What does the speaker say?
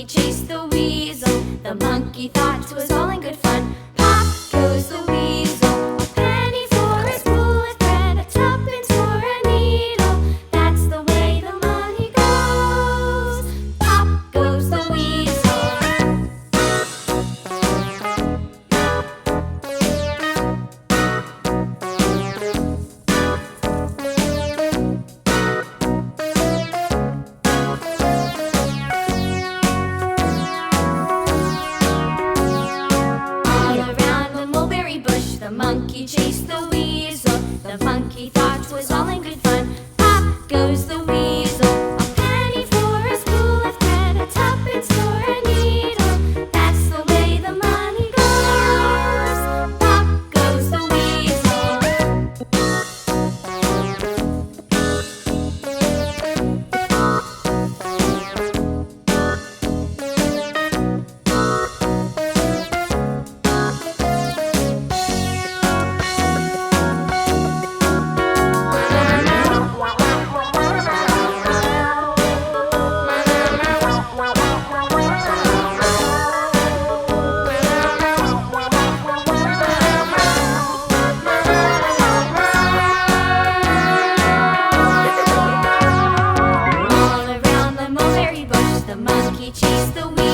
monkey chased the weasel. The monkey thought 'twas all in good fun. Pop goes the weasel. A penny for a spool of thread, a tuppence for a needle. That's the way the money goes. Pop goes the weasel. The monkey chased the weasel. The monkey thought 'twas all in good fun. Pop goes the weasel. A penny for a spool of thread, a tuppence for a needle. That's the way the money goes. Pop goes the weasel. The monkey chased the weasel.